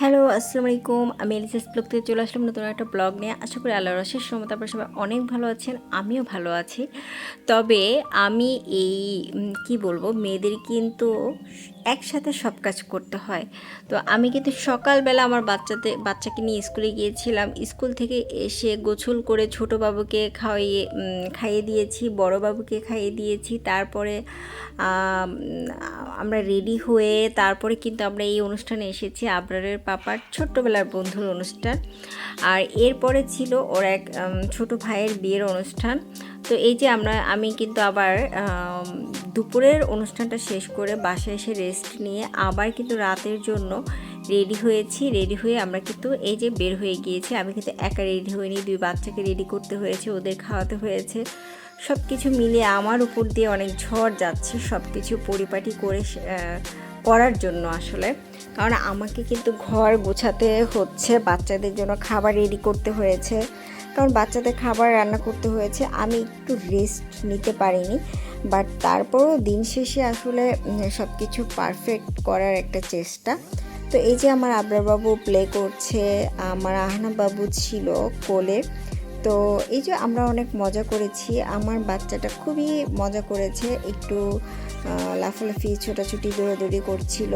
Hello, আসসালামু আলাইকুম। আমি এলিসাস ব্লগ থেকে চলে আসলাম নতুন একটা ব্লগ নিয়ে। আশা করি আল্লাহর অশেষ রহমতে আপনারা সবাই অনেক ভালো আছেন। আমিও ভালো আছি। তবে আমি এই কি বলবো, মেয়েদের কিন্তু একসাথে সব কাজ করতে হয়। তো আমি কিন্তু সকালবেলা আমার বাচ্চাকে নিয়ে স্কুলে গিয়েছিলাম। স্কুল থেকে এসে গোসল করে ছোটো বাবুকে খাইয়ে দিয়েছি, বড় বাবুকে খাইয়ে দিয়েছি। তারপরে আমরা রেডি হয়ে তারপরে কিন্তু আমরা এই অনুষ্ঠানে এসেছি, আবরারের পাপার ছোট্টবেলার বন্ধুর অনুষ্ঠান। আর এরপরে ছিল ওর এক ছোট ভাইয়ের বিয়ের অনুষ্ঠান। তো এই যে আমি কিন্তু আবার দুপুরের অনুষ্ঠানটা শেষ করে বাসায় এসে রেস্ট নিয়ে আবার কিন্তু রাতের জন্য রেডি হয়েছি। রেডি হয়ে আমরা কিন্তু এই যে বের হয়ে গিয়েছি। আমি কিন্তু একা রেডি হইনি, দুই বাচ্চাকে রেডি করতে হয়েছে, ওদের খাওয়াতে হয়েছে। সব কিছু মিলিয়ে আমার উপর দিয়ে অনেক ঝড় যাচ্ছে সব কিছু পরিপাটি করে করার জন্য আসলে। কারণ আমাকে কিন্তু ঘর গোছাতে হচ্ছে, বাচ্চাদের জন্য খাবার রেডি করতে হয়েছে, কারণ বাচ্চাদের খাবার রান্না করতে হয়েছে। আমি একটু রেস্ট নিতে পারিনি, বাট তারপরও দিন শেষে আসলে সব কিছু পারফেক্ট করার একটা চেষ্টা। তো এই যে আমার আবরার বাবু প্লে করছে, আমার আহনা বাবু ছিল কোলে। তো এই যে আমরা অনেক মজা করেছি, আমার বাচ্চাটা খুবই মজা করেছে, একটু লাফালাফি ছোটাছুটি দৌড়াদৌড়ি করছিল।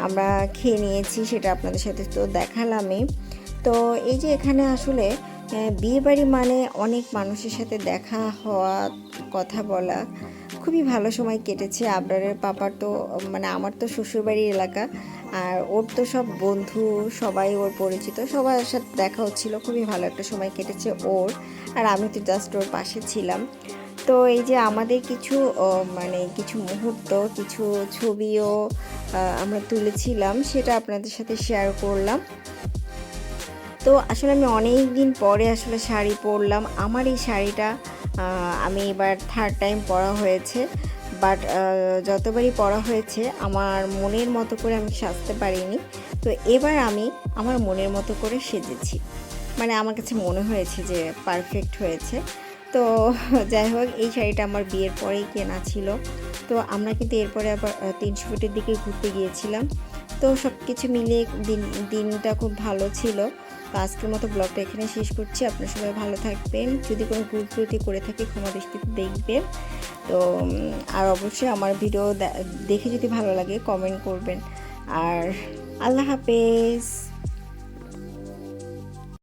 আমরা খেয়ে নিয়েছি, সেটা আপনাদের সাথে তো দেখালামই। তো এই যে এখানে আসলে বিয়েবাড়ি মানে অনেক মানুষের সাথে দেখা হওয়া, কথা বলা, খুবই ভালো সময় কেটেছে। আবরারের পাপার তো মানে আমার তো শ্বশুরবাড়ির এলাকা, আর ওর তো সব বন্ধু, সবাই ওর পরিচিত, সবার সাথে দেখা হচ্ছিল। খুবই ভালো একটা সময় কেটেছে ওর, আর আমি তো জাস্ট ওর পাশে ছিলাম। তো এই যে আমাদের কিছু মানে কিছু মুহূর্ত, কিছু ছবিও আমরা তুলেছিলাম, সেটা আপনাদের সাথে শেয়ার করলাম। তো আসলে আমি অনেক দিন পরে আসলে শাড়ি পরলাম। আমার এই শাড়িটা আমি এবার থার্ড টাইম পরা হয়েছে, বাট যতবারই পরা হয়েছে আমার মনের মতো করে আমি সাজতে পারিনি। তো এবার আমি আমার মনের মতো করে সেজেছি, মানে আমার কাছে মনে হয়েছে যে পারফেক্ট হয়েছে। তো যাই হোক, এই শাড়িটা আমার বিয়ের পরেই কেনা ছিল। তো আমরা কিন্তু এরপরে আবার 300 ফিটের দিকে ঘুরতে গিয়েছিলাম। তো সব কিছু মিলিয়ে দিনটা খুব ভালো ছিল। তো আজকের মতো ব্লগটা এখানে শেষ করছি। আপনারা সবাই ভালো থাকবেন। যদি কোনো ভুল ত্রুটি করে থাকি ক্ষমা দৃষ্টিতে দেখবেন। তো আর অবশ্যই আমার ভিডিও দেখে যদি ভালো লাগে কমেন্ট করবেন। আর আল্লাহ হাফেজ।